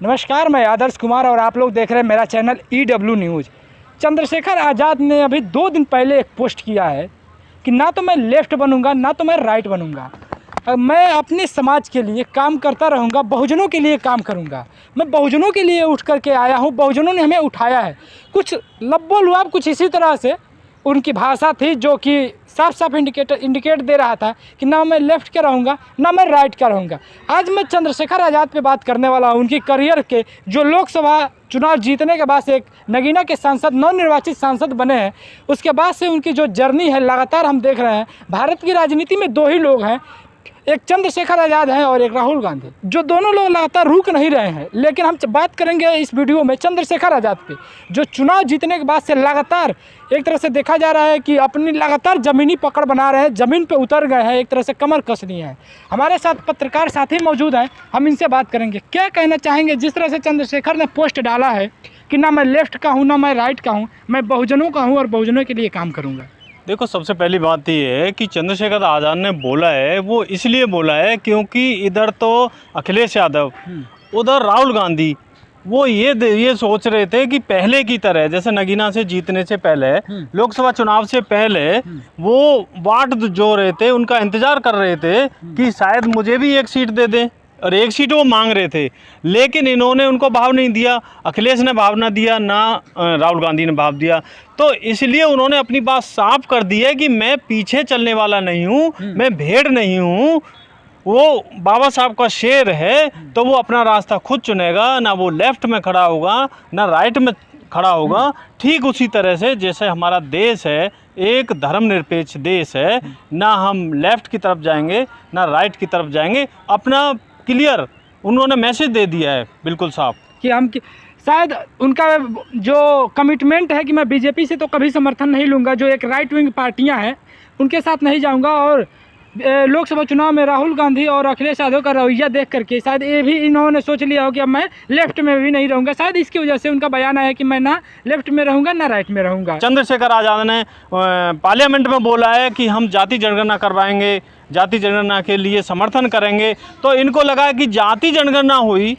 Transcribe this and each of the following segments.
नमस्कार, मैं आदर्श कुमार और आप लोग देख रहे हैं मेरा channel EW news. Chandrashekhar Azad ने अभी 2 दिन पहले एक पोस्ट किया है कि ना तो मैं लेफ़्ट बनूंगा ना तो मैं राइट बनूंगा। मैं अपने समाज के लिए काम करता रहूंगा, बहुजनों के लिए काम करूंगा। मैं बहुजनों के लिए उठ करके आया हूं, बहुजनों ने हमें उठाया है। कुछ लब्बो लुआब कुछ इसी तरह से उनकी भाषा थी जो कि साफ साफ इंडिकेट दे रहा था कि ना मैं लेफ़्ट का रहूँगा ना मैं राइट का रहूँगा। आज मैं चंद्रशेखर आज़ाद पे बात करने वाला हूँ। उनकी करियर के जो लोकसभा चुनाव जीतने के बाद से एक नगीना के सांसद, नवनिर्वाचित सांसद बने हैं, उसके बाद से उनकी जो जर्नी है लगातार हम देख रहे हैं। भारत की राजनीति में 2 ही लोग हैं, एक चंद्रशेखर आज़ाद हैं और एक राहुल गांधी, जो दोनों लोग लगातार रुक नहीं रहे हैं। लेकिन हम बात करेंगे इस वीडियो में चंद्रशेखर आज़ाद पे, जो चुनाव जीतने के बाद से लगातार एक तरह से देखा जा रहा है कि अपनी लगातार ज़मीनी पकड़ बना रहे हैं, ज़मीन पे उतर गए हैं, एक तरह से कमर कस दिए हैं। हमारे साथ पत्रकार साथी मौजूद हैं, हम इनसे बात करेंगे। क्या कहना चाहेंगे जिस तरह से चंद्रशेखर ने पोस्ट डाला है कि ना मैं लेफ़्ट का हूँ ना मैं राइट का हूँ, मैं बहुजनों का हूँ और बहुजनों के लिए काम करूँगा। देखो, सबसे पहली बात ये है कि चंद्रशेखर आज़ाद ने बोला है, वो इसलिए बोला है क्योंकि इधर तो अखिलेश यादव, उधर राहुल गांधी, वो ये सोच रहे थे कि पहले की तरह जैसे नगीना से जीतने से पहले, लोकसभा चुनाव से पहले वो वाट जो रहे थे, उनका इंतज़ार कर रहे थे कि शायद मुझे भी एक सीट दे दें, और एक सीट वो मांग रहे थे। लेकिन इन्होंने उनको भाव नहीं दिया, अखिलेश ने भाव ना दिया, ना राहुल गांधी ने भाव दिया। तो इसलिए उन्होंने अपनी बात साफ कर दी है कि मैं पीछे चलने वाला नहीं हूँ, मैं भेड़ नहीं हूँ। वो बाबा साहब का शेर है, तो वो अपना रास्ता खुद चुनेगा, ना वो लेफ़्ट में खड़ा होगा ना राइट में खड़ा होगा। ठीक उसी तरह से जैसे हमारा देश है एक धर्मनिरपेक्ष देश है, ना हम लेफ़्ट की तरफ जाएंगे ना राइट की तरफ जाएंगे। अपना क्लियर उन्होंने मैसेज दे दिया है, बिल्कुल साफ, कि हम शायद उनका जो कमिटमेंट है कि मैं बीजेपी से तो कभी समर्थन नहीं लूँगा, जो एक राइट विंग पार्टियां हैं उनके साथ नहीं जाऊँगा। और लोकसभा चुनाव में राहुल गांधी और अखिलेश यादव का रवैया देख करके शायद ये भी इन्होंने सोच लिया हो कि अब मैं लेफ्ट में भी नहीं रहूँगा। शायद इसकी वजह से उनका बयान है कि मैं ना लेफ्ट में रहूँगा ना राइट में रहूँगा। चंद्रशेखर आज़ाद ने पार्लियामेंट में बोला है कि हम जाति जनगणना करवाएंगे, जाति जनगणना के लिए समर्थन करेंगे। तो इनको लगा कि जाति जनगणना हुई,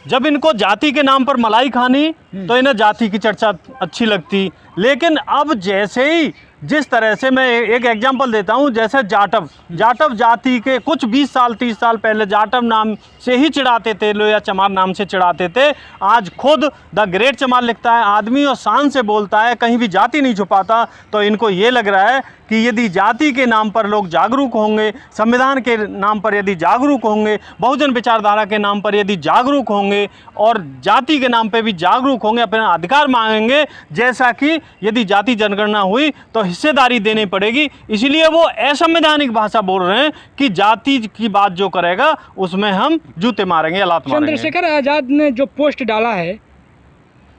जब इनको जाति के नाम पर मलाई खानी तो इन्हें जाति की चर्चा अच्छी लगती। लेकिन अब जैसे ही जिस तरह से, मैं एक एग्जांपल देता हूं, जैसे जाटव जाति के कुछ 20 साल 30 साल पहले जाटव नाम से ही चिढ़ाते थे, लोया चमार नाम से चिढ़ाते थे। आज खुद द ग्रेट चमार लिखता है आदमी और शान से बोलता है, कहीं भी जाति नहीं छुपाता। तो इनको ये लग रहा है कि यदि जाति के नाम पर लोग जागरूक होंगे, संविधान के नाम पर यदि जागरूक होंगे, बहुजन विचारधारा के नाम पर यदि जागरूक होंगे और जाति के नाम पर भी जागरूक होंगे, अपना अधिकार मांगेंगे, जैसा कि यदि जाति जनगणना हुई तो हिस्सेदारी देनी पड़ेगी। इसलिए वो असंवैधानिक भाषा बोल रहे हैं कि जाति की बात जो करेगा उसमें हम जूते मारेंगे, लात मारेंगे। चंद्रशेखर आज़ाद ने जो पोस्ट डाला है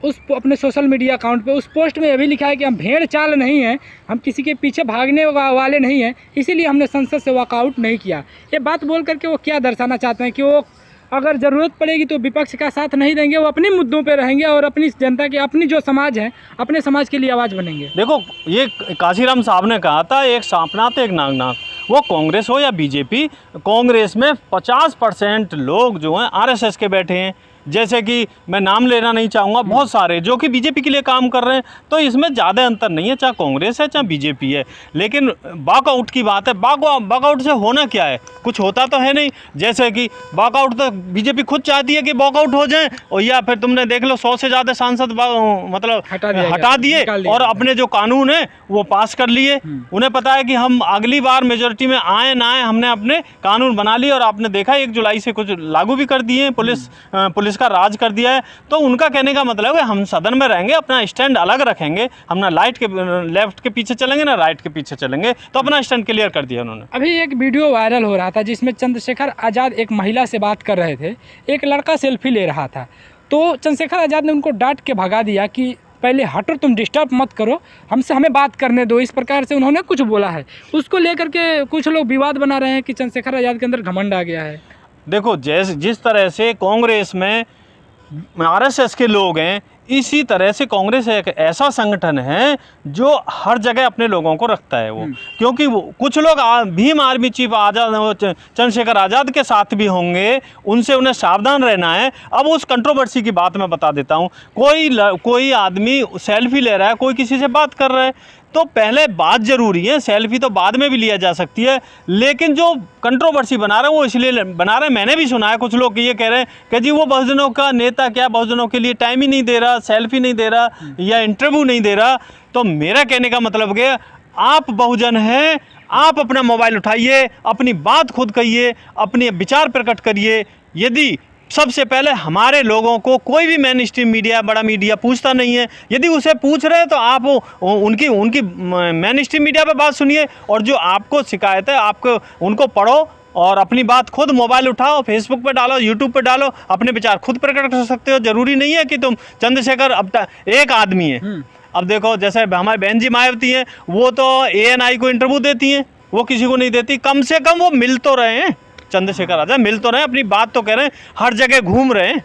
उस अपने सोशल मीडिया अकाउंट पे, उस पोस्ट में यह भी लिखा है कि हम भेड़ चाल नहीं हैं, हम किसी के पीछे भागने वाले नहीं हैं, इसीलिए हमने संसद से वॉकआउट नहीं किया। ये बात बोल करके वो क्या दर्शाना चाहते हैं कि वो अगर ज़रूरत पड़ेगी तो विपक्ष का साथ नहीं देंगे, वो अपने मुद्दों पे रहेंगे और अपनी जनता के, अपनी जो समाज है, अपने समाज के लिए आवाज़ बनेंगे। देखो, ये काशीराम साहब ने कहा था, एक सांपनाथ एक नागनाथ। वो कांग्रेस हो या बीजेपी, कांग्रेस में 50% लोग जो हैं आरएसएस के बैठे हैं। जैसे कि मैं नाम लेना नहीं चाहूँगा, बहुत सारे जो कि बीजेपी के लिए काम कर रहे हैं। तो इसमें ज़्यादा अंतर नहीं है, चाहे कांग्रेस है चाहे बीजेपी है। लेकिन वॉकआउट की बात है, वॉकआउट से होना क्या है, कुछ होता तो है नहीं। जैसे कि वॉकआउट तो बीजेपी खुद चाहती है कि वॉकआउट हो जाए, और या फिर तुमने देख लो 100 से ज़्यादा सांसद मतलब हटा दिए और अपने जो कानून है वो पास कर लिए। उन्हें पता है कि हम अगली बार मेजोरिटी में आए ना आए, हमने अपने कानून बना लिए। और आपने देखा 1 जुलाई से कुछ लागू भी कर दिए, पुलिस का राज कर दिया है। तो उनका कहने का मतलब है हम सदन में रहेंगे, अपना स्टैंड अलग रखेंगे, हम ना लेफ्ट के पीछे चलेंगे ना राइट के पीछे चलेंगे। तो अपना स्टैंड क्लियर कर दिया उन्होंने। अभी एक वीडियो वायरल हो रहा था जिसमें चंद्रशेखर आज़ाद एक महिला से बात कर रहे थे, एक लड़का सेल्फी ले रहा था, तो चंद्रशेखर आज़ाद ने उनको डांट के भगा दिया कि पहले हटो, तुम डिस्टर्ब मत करो, हमें बात करने दो। इस प्रकार से उन्होंने कुछ बोला है, उसको लेकर के कुछ लोग विवाद बना रहे हैं कि चंद्रशेखर आज़ाद के अंदर घमंड आ गया है। देखो, जिस तरह से कांग्रेस में आरएसएस के लोग हैं, इसी तरह से कांग्रेस एक ऐसा संगठन है जो हर जगह अपने लोगों को रखता है वो, क्योंकि वो कुछ लोग भीम आर्मी चीफ आज़ाद चंद्रशेखर आज़ाद के साथ भी होंगे, उनसे उन्हें सावधान रहना है। अब उस कंट्रोवर्सी की बात मैं बता देता हूँ। कोई आदमी सेल्फी ले रहा है, कोई किसी से बात कर रहा है, तो पहले बात ज़रूरी है, सेल्फी तो बाद में भी लिया जा सकती है, लेकिन जो कंट्रोवर्सी बना रहे हैं वो इसलिए बना रहे हैं। मैंने भी सुना है कुछ लोग ये कह रहे हैं कि जी वो बहुजनों का नेता क्या बहुजनों के लिए टाइम ही नहीं दे रहा, सेल्फी नहीं दे रहा या इंटरव्यू नहीं दे रहा। तो मेरा कहने का मतलब कि आप बहुजन हैं, आप अपना मोबाइल उठाइए, अपनी बात खुद कहिए, अपने विचार प्रकट करिए। यदि सबसे पहले हमारे लोगों को कोई भी मेन स्ट्रीम मीडिया, बड़ा मीडिया पूछता नहीं है, यदि उसे पूछ रहे हैं तो आप उनकी मेन स्ट्रीम मीडिया पे बात सुनिए, और जो आपको शिकायत है आपको उनको पढ़ो और अपनी बात खुद मोबाइल उठाओ, फेसबुक पे डालो, यूट्यूब पे डालो, अपने विचार खुद प्रकट कर सकते हो। ज़रूरी नहीं है कि तुम चंद्रशेखर अब एक आदमी है। अब देखो जैसे हमारी बहन जी मायावती हैं, वो तो ANI को इंटरव्यू देती हैं, वो किसी को नहीं देती। कम से कम वो मिल तो रहे हैं, चंद्रशेखर आज़ाद मिल तो रहे हैं, अपनी बात तो कह रहे हैं, हर जगह घूम रहे हैं।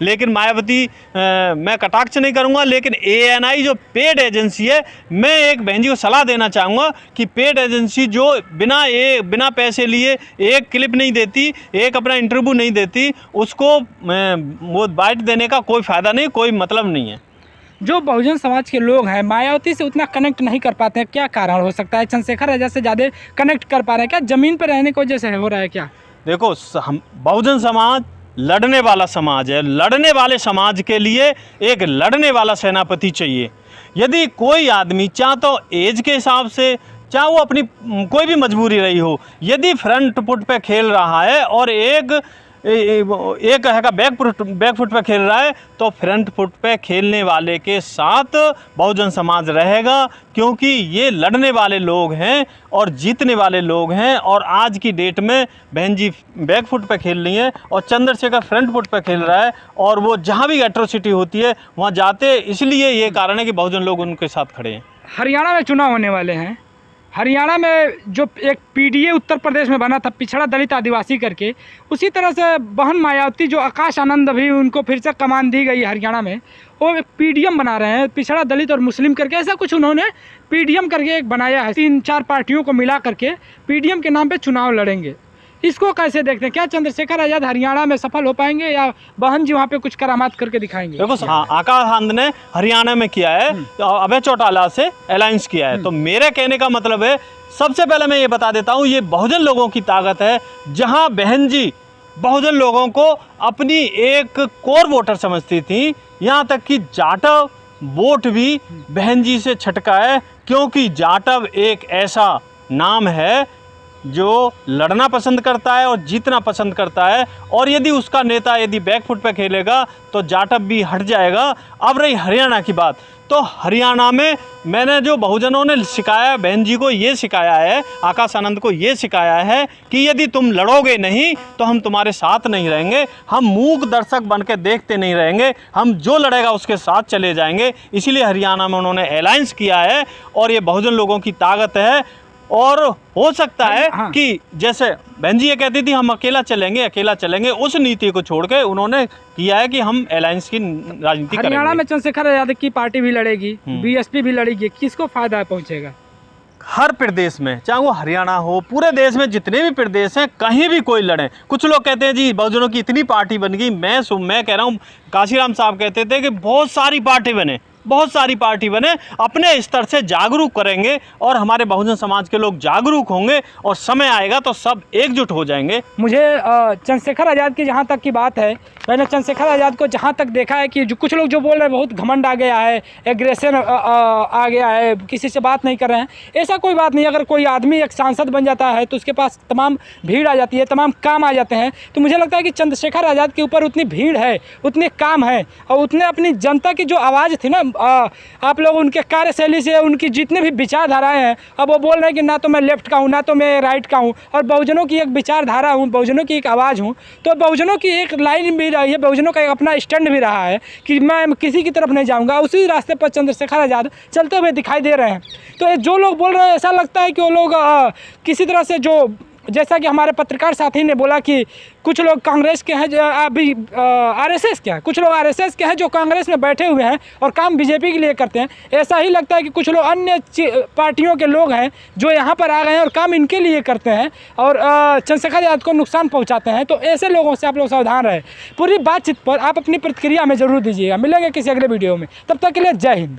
लेकिन मायावती मैं कटाक्ष नहीं करूंगा, लेकिन ANI जो पेड एजेंसी है, मैं एक बहन जी को सलाह देना चाहूँगा कि पेड एजेंसी जो बिना पैसे लिए एक क्लिप नहीं देती, एक अपना इंटरव्यू नहीं देती, उसको वो बाइट देने का कोई फ़ायदा नहीं, कोई मतलब नहीं है। जो बहुजन समाज के लोग हैं मायावती से उतना कनेक्ट नहीं कर पाते हैं, क्या कारण हो सकता है? चंद्रशेखर आज़ाद से ज़्यादा कनेक्ट कर पा रहे हैं क्या? ज़मीन पर रहने की वजह से हो रहा है क्या? देखो, हम बहुजन समाज लड़ने वाला समाज है। लड़ने वाले समाज के लिए एक लड़ने वाला सेनापति चाहिए। यदि कोई आदमी चाहे तो एज के हिसाब से, चाहे वो अपनी कोई भी मजबूरी रही हो, यदि फ्रंट फुट पे खेल रहा है और एक है बैक फुट पे खेल रहा है, तो फ्रंट फुट पे खेलने वाले के साथ बहुजन समाज रहेगा, क्योंकि ये लड़ने वाले लोग हैं और जीतने वाले लोग हैं। और आज की डेट में बहन जी बैक फुट पे खेल रही हैं और चंद्रशेखर फ्रंट फुट पे खेल रहा है, और वो जहाँ भी एट्रोसिटी होती है वहाँ जाते, इसलिए ये कारण है कि बहुजन लोग उनके साथ खड़े हैं। हरियाणा में चुनाव होने वाले हैं। हरियाणा में जो एक PDA उत्तर प्रदेश में बना था, पिछड़ा दलित आदिवासी करके, उसी तरह से बहन मायावती जो आकाश आनंद, अभी उनको फिर से कमान दी गई हरियाणा में, वो एक PDM बना रहे हैं, पिछड़ा दलित और मुस्लिम करके, ऐसा कुछ उन्होंने PDM करके एक बनाया है। 3-4 पार्टियों को मिला करके PDM के नाम पे चुनाव लड़ेंगे। इसको कैसे देखते हैं? क्या चंद्रशेखर आज़ाद हरियाणा में सफल हो पाएंगे या बहन जी वहाँ पे कुछ करामात करके दिखाएंगे? देखो, हाँ, आकाश आनंद ने हरियाणा में किया है, अभय चौटाला से अलायंस किया है। तो मेरे कहने का मतलब है, सबसे पहले मैं ये बता देता हूँ, ये बहुजन लोगों की ताकत है। जहाँ बहन जी बहुजन लोगों को अपनी एक कोर वोटर समझती थी, यहाँ तक कि जाटव वोट भी बहन जी से छटका है, क्योंकि जाटव एक ऐसा नाम है जो लड़ना पसंद करता है और जीतना पसंद करता है। और यदि उसका नेता यदि बैकफुट पे खेलेगा तो जाटव भी हट जाएगा। अब रही हरियाणा की बात, तो हरियाणा में मैंने जो बहुजनों ने सिखाया, बहन जी को ये सिखाया है, आकाश आनंद को ये सिखाया है कि यदि तुम लड़ोगे नहीं तो हम तुम्हारे साथ नहीं रहेंगे, हम मूक दर्शक बन के देखते नहीं रहेंगे, हम जो लड़ेगा उसके साथ चले जाएंगे। इसीलिए हरियाणा में उन्होंने अलायंस किया है, और ये बहुजन लोगों की ताकत है। और हो सकता है कि जैसे बहन जी ये कहती थी हम अकेला चलेंगे, उस नीति को छोड़ के उन्होंने किया है कि हम अलायंस की राजनीति करेंगे। हरियाणा में चंद्रशेखर आज़ाद की पार्टी भी लड़ेगी, BSP भी लड़ेगी, किसको फायदा पहुंचेगा? हर प्रदेश में, चाहे वो हरियाणा हो, पूरे देश में जितने भी प्रदेश हैं, कहीं भी कोई लड़े। कुछ लोग कहते हैं जी बहुजनों की इतनी पार्टी बन गई, मैं कह रहा हूँ, काशीराम साहब कहते थे कि बहुत सारी पार्टी बने, अपने स्तर से जागरूक करेंगे और हमारे बहुजन समाज के लोग जागरूक होंगे और समय आएगा तो सब एकजुट हो जाएंगे। मुझे चंद्रशेखर आज़ाद की जहाँ तक की बात है, मैंने चंद्रशेखर आज़ाद को जहाँ तक देखा है कि जो कुछ लोग जो बोल रहे हैं बहुत घमंड आ गया है, एग्रेशन आ गया है, किसी से बात नहीं कर रहे हैं, ऐसा कोई बात नहीं। अगर कोई आदमी एक सांसद बन जाता है तो उसके पास तमाम भीड़ आ जाती है, तमाम काम आ जाते हैं। तो मुझे लगता है कि चंद्रशेखर आज़ाद के ऊपर उतनी भीड़ है, उतने काम है, और उतने अपनी जनता की जो आवाज़ थी ना, आप लोग उनके कार्यशैली से, उनकी जितने भी विचारधाराएं हैं, अब वो बोल रहे हैं कि ना तो मैं लेफ्ट का हूँ, ना तो मैं राइट का हूँ, और बहुजनों की एक विचारधारा हूँ, बहुजनों की एक आवाज़ हूँ। तो बहुजनों की एक लाइन भी रही है, बहुजनों का एक अपना स्टैंड भी रहा है कि मैं किसी की तरफ नहीं जाऊँगा। उसी रास्ते पर चंद्रशेखर आज़ाद चलते हुए दिखाई दे रहे हैं। तो जो लोग बोल रहे हैं, ऐसा लगता है कि वो लोग किसी तरह से जो जैसा कि हमारे पत्रकार साथी ने बोला कि कुछ लोग कांग्रेस के हैं अभी आरएसएस के हैं, कुछ लोग आरएसएस के हैं जो कांग्रेस में बैठे हुए हैं और काम बीजेपी के लिए करते हैं। ऐसा ही लगता है कि कुछ लोग अन्य पार्टियों के लोग हैं जो यहाँ पर आ गए हैं और काम इनके लिए करते हैं और चंद्रशेखर आज़ाद को नुकसान पहुँचाते हैं। तो ऐसे लोगों से आप लोग सावधान रहे। पूरी बातचीत पर आप अपनी प्रतिक्रिया हमें ज़रूर दीजिएगा। मिलेंगे किसी अगले वीडियो में, तब तक के लिए जय हिंद।